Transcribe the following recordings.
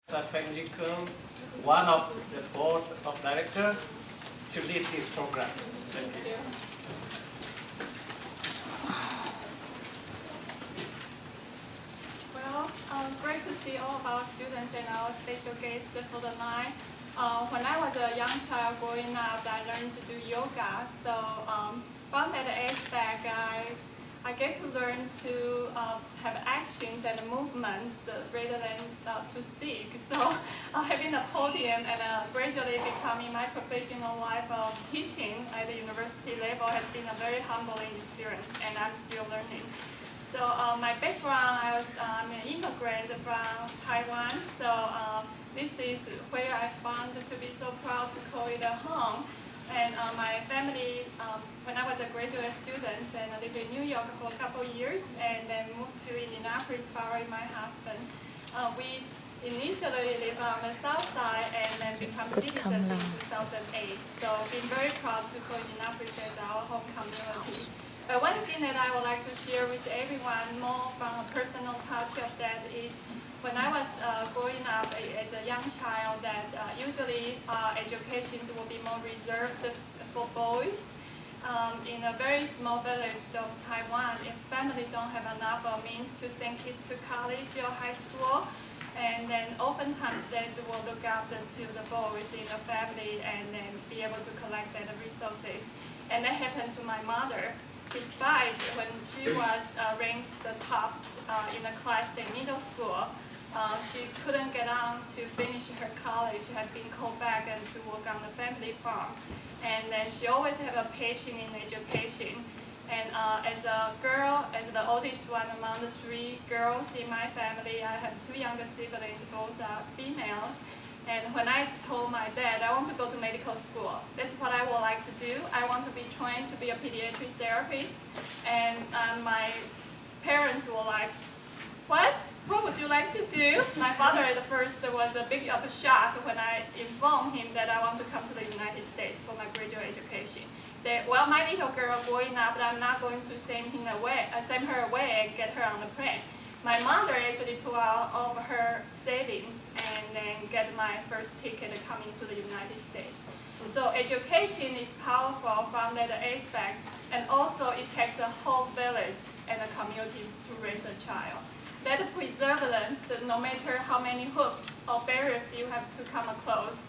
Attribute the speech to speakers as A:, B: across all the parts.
A: Kun, one of the board of directors, to lead this program. Thank you.
B: Well, great to see all of our students and our special guests for the night. When I was a young child growing up, I learned to do yoga. So from that aspect, I get to learn to have actions and movement rather than to speak. So having a podium and gradually becoming my professional life of teaching at the university level has been a very humbling experience, and I'm still learning. So my background, I'm an immigrant from Taiwan. So this is where I found to be so proud to call it a home. And my family, when I was a graduate student, and I lived in New York for a couple of years, and then moved to Indianapolis following my husband. We initially lived on the south side and then become citizens in 2008. So been very proud to call Indianapolis as our home community. But one thing that I would like to share with everyone more from a personal touch of that is when I was growing up as a young child, that usually educations will be more reserved for boys. In a very small village of Taiwan, if families don't have enough means to send kids to college or high school, and then oftentimes they will look after to the boys in the family and then be able to collect the resources. And that happened to my mother. Despite when she was ranked the top in the class in middle school, she couldn't get on to finish her college. She had been called back and to work on the family farm. And then she always had a passion in education. And as a girl, as the oldest one among the three girls in my family, I have two younger siblings, both are females. And when I told my dad, I want to go to medical school, that's what I would like to do. I want to be trained to be a pediatric therapist. And my parents were like, what? What would you like to do? My father at first was a bit of a shock when I informed him that I want to come to the United States for my graduate education. He said, well, my little girl growing up, I'm not going to send her away and get her on the plane. My mother actually put out all of her savings and then get my first ticket coming to the United States. So education is powerful from that aspect, and also it takes a whole village and a community to raise a child. That perseverance, no matter how many hoops or barriers you have to come across,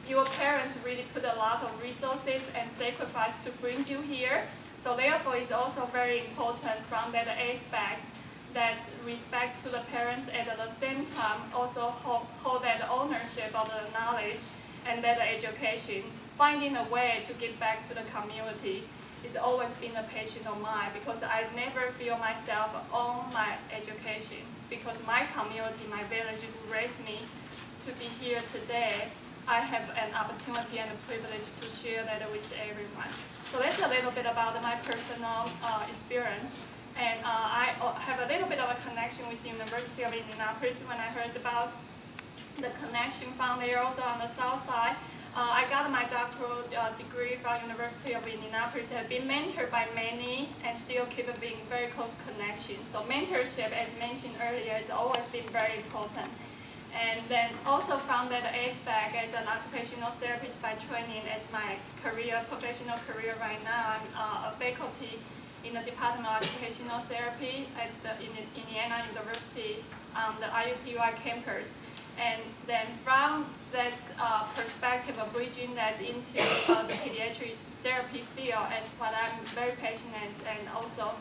B: your parents really put a lot of resources and sacrifice to bring you here. So therefore, it's also very important from that aspect, that respect to the parents, and at the same time also hold that ownership of the knowledge and that education, finding a way to give back to the community. It's always been a passion of mine, because I never feel myself own my education, because my community, my village who raised me to be here today, I have an opportunity and a privilege to share that with everyone. So that's a little bit about my personal experience. And I have a little bit of a connection with the University of Indianapolis. When I heard about the connection found there also on the south side, I got my doctoral degree from University of Indianapolis. I've been mentored by many and still keep being very close connection. So mentorship, as mentioned earlier, has always been very important. And then also from that aspect, as an occupational therapist by training, as my professional career right now, I'm a faculty in the Department of Occupational Therapy at Indiana University on the IUPUI campus. And then from that perspective of bridging that into the pediatric therapy field as what I'm very passionate and also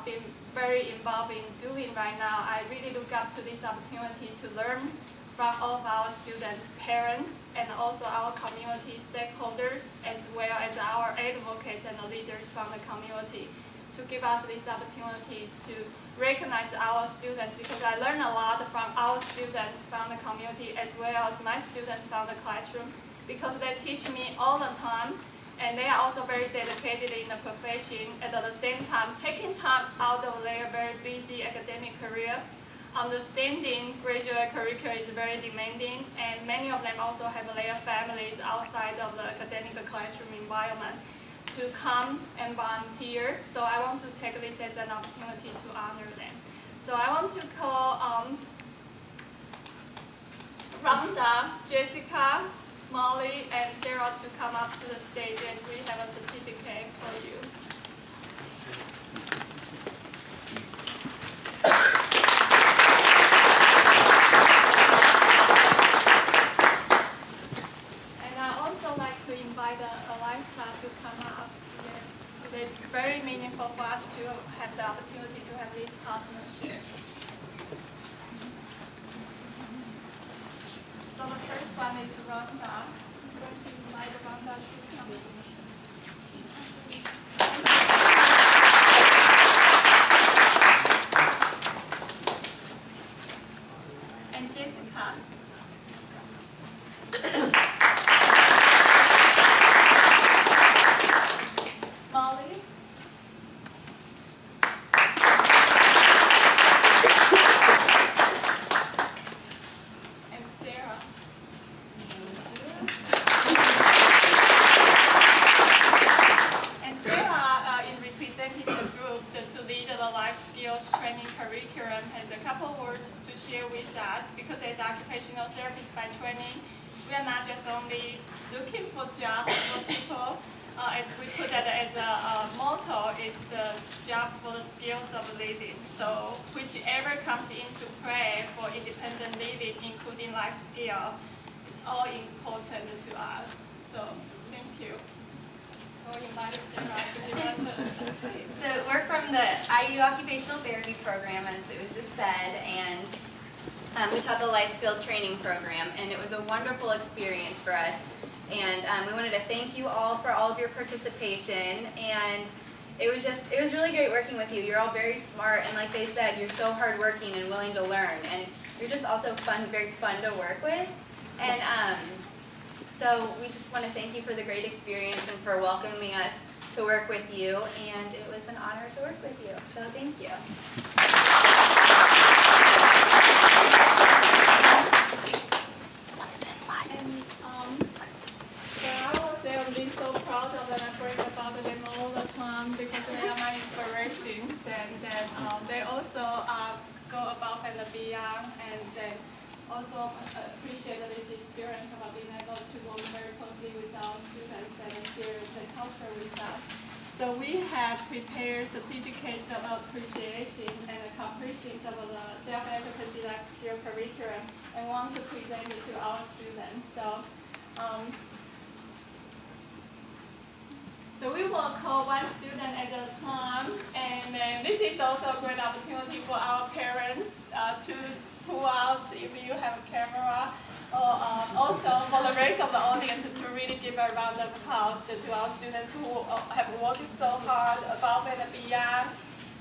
B: been very involved in doing right now, I really look up to this opportunity to learn from all of our students, parents, and also our community stakeholders, as well as our advocates and the leaders from the community, to give us this opportunity to recognize our students, because I learn a lot from our students from the community as well as my students from the classroom, because they teach me all the time, and they are also very dedicated in the profession, and at the same time taking time out of their very busy academic career. Understanding graduate curriculum is very demanding, and many of them also have their families outside of the academic classroom environment to come and volunteer. So I want to take this as an opportunity to honor them. So I want to call Rhonda, Jessica, Molly, and Sarah to come up to the stage as we have a certificate for you. And I also like to invite Eliza to come up. So it's very meaningful for us to have the opportunity to have this partnership. So the first one is Rhonda. I'm going to invite Rhonda to come. And Jessica. Molly. And Sarah. And Sarah, in representing the group to lead the life skills training curriculum, has a couple words to share with us. Because as occupational therapists by training, we are not just only looking for jobs for people. As we put that as a motto, is the job for the skills of living. So whichever comes into play for independent living, including life skill, it's all important to us. So thank you. So I invite Sarah to give us a speech.
C: So we're from the IU Occupational Therapy Program, as it was just said, and we taught the Life Skills Training Program, and it was a wonderful experience for us. And we wanted to thank you all for all of your participation, and it was really great working with you. You're all very smart, and like they said, you're so hardworking and willing to learn, and you're just also very fun to work with. And so we just want to thank you for the great experience and for welcoming us to work with you, and it was an honor to work with you, so thank you.
B: I'm being so proud of them and bring about them all the time because they are my inspirations, and then they also go above and beyond, and then also appreciate this experience of being able to work very closely with our students and share the culture with us. So we have prepared certificates of appreciation and completions of the self-advocacy life skill curriculum and want to present it to our students. So we will call one student at a time, and then this is also a great opportunity for our parents to pull out if you have a camera, or also for the rest of the audience to really give a round of applause to our students who have worked so hard above and beyond,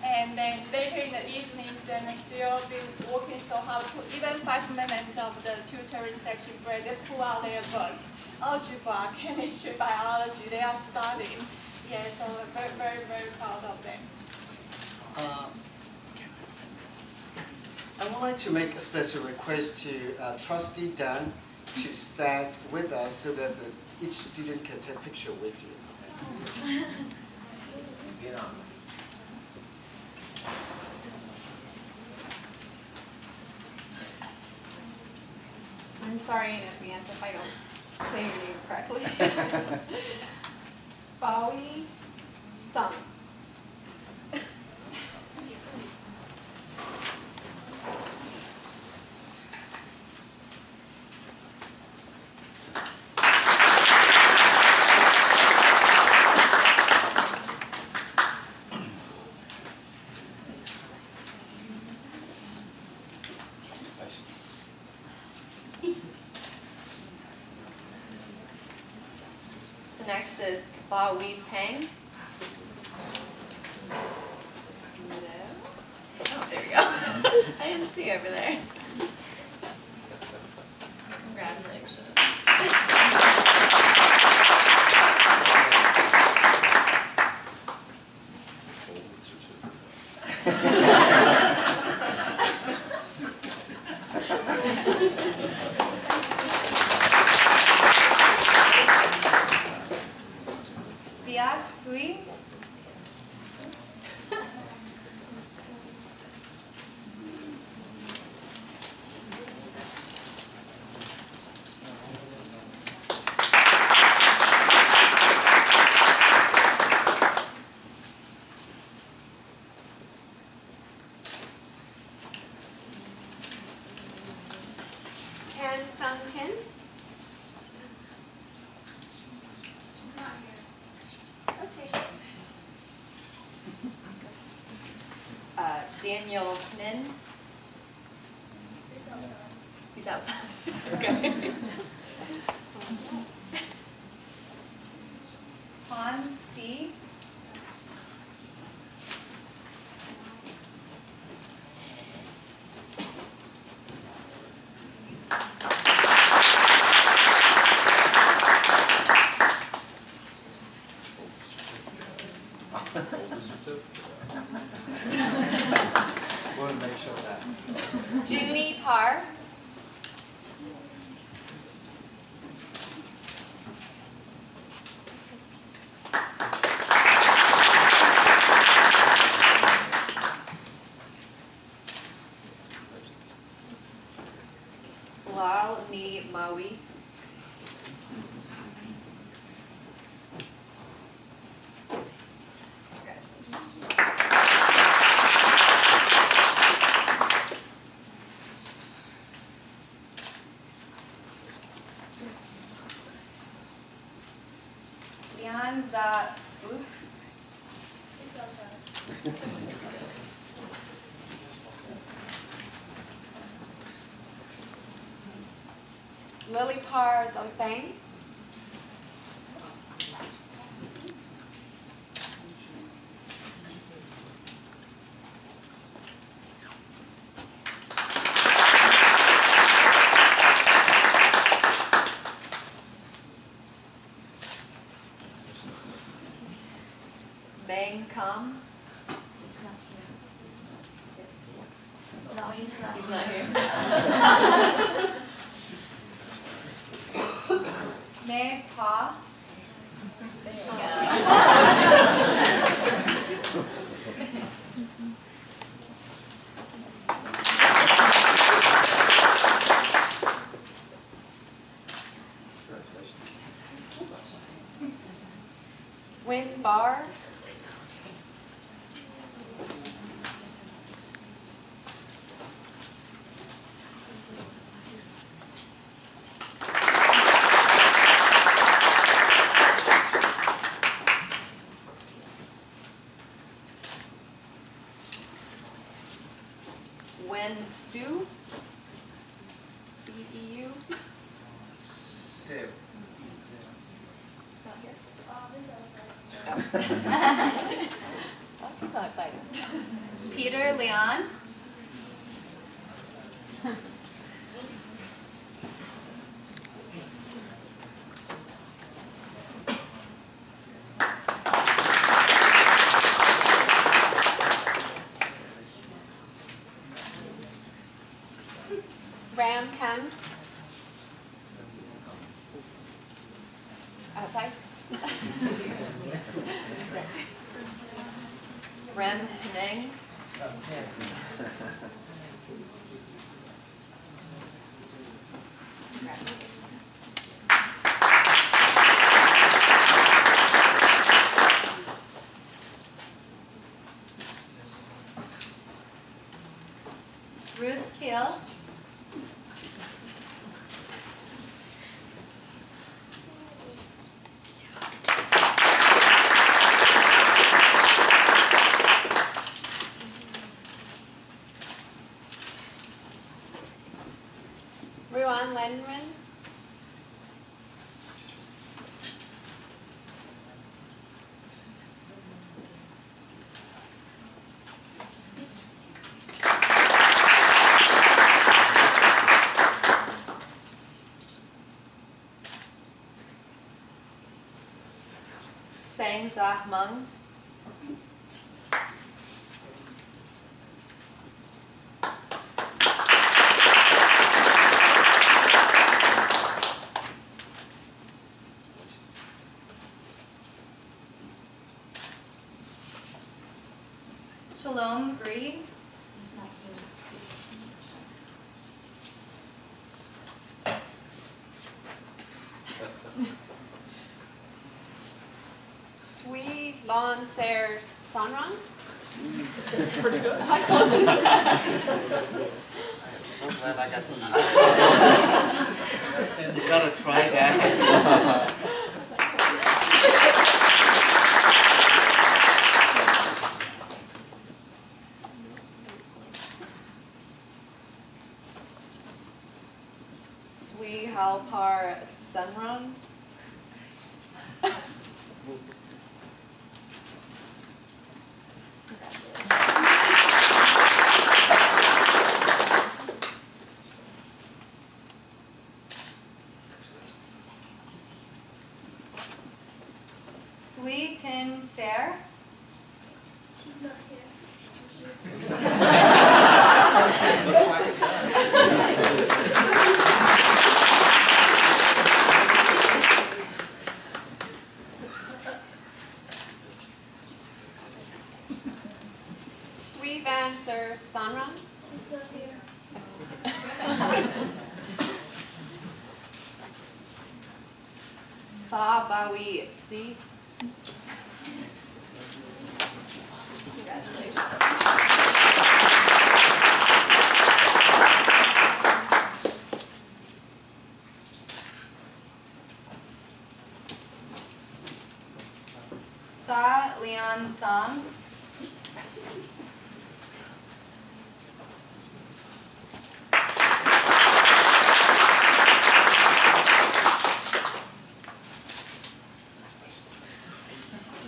B: and then later in the evenings and still be working so hard to even 5 minutes of the tutoring section break, they pull out their book, algebra, chemistry, biology, they are studying. Yeah, so very, very, very proud of them.
D: I would like to make a special request to Trustee Dan to stand with us so that each student can take a picture with you.
E: I'm sorry in advance if I don't say your name correctly. BACI6. Next is BACI6. No. Oh, there we go. I didn't see over there. Congratulations. BACI6.
C: Han Sung Chin.
B: She's not here.
C: Okay.
E: Daniel Nin.
B: Please also.
E: He's outside. Okay. Han Si.
D: We'll make sure that.
E: Junie Parr. Lal Ni Maui. Lian Za Fu.
B: Please also.
E: Lily Parr Zongfang. Meng Kam.
B: No, he's not.
E: He's not here. May Pa. There we go. Win Bar. Wen Su. CEU.
D: Sue.
E: Not here.
B: Please also.
E: I'm so excited.
C: Peter Leon.
E: Ram Ken. Outside. Ram Teneng. Ruth Kill. Ruan Lenren. Sang Zah Mung. Shalom Bree.
B: He's not here.
E: Sui Lon Ser Sanran.
A: Pretty good.
E: How close was that?
D: I'm so glad I got to try that.
E: Sui Halpar Sunrun.
C: Sui Tin Ser.
B: She's not here.
D: Looks like it does.
E: Sui Van Sir Sunrun.
B: She's not here.
E: Fa Bawi Si.
C: Tha Lian Thong.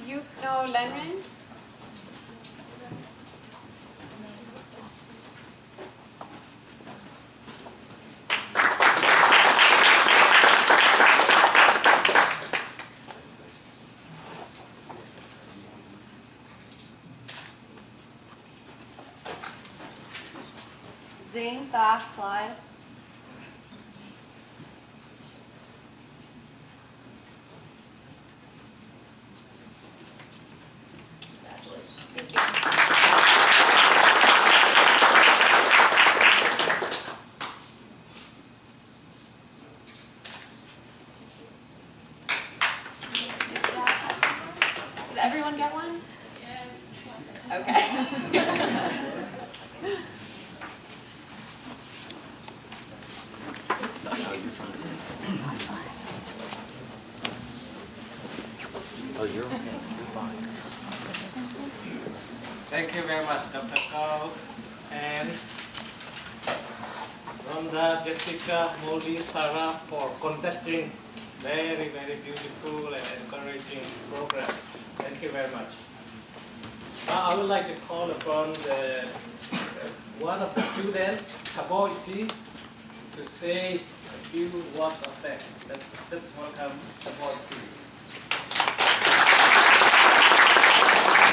E: Yukno Lenren. Zing Tha Clyde. Did everyone get one?
B: Yes.
E: Okay.
F: Oh, you're okay. You're fine.
A: Thank you very much, Dr. Kao and Rhonda, Jessica, Molly, Sarah for conducting very, very beautiful and encouraging program. Thank you very much. Now I would like to call upon one of the students, Taboiti, to say a few words of thanks. Let's welcome Taboiti.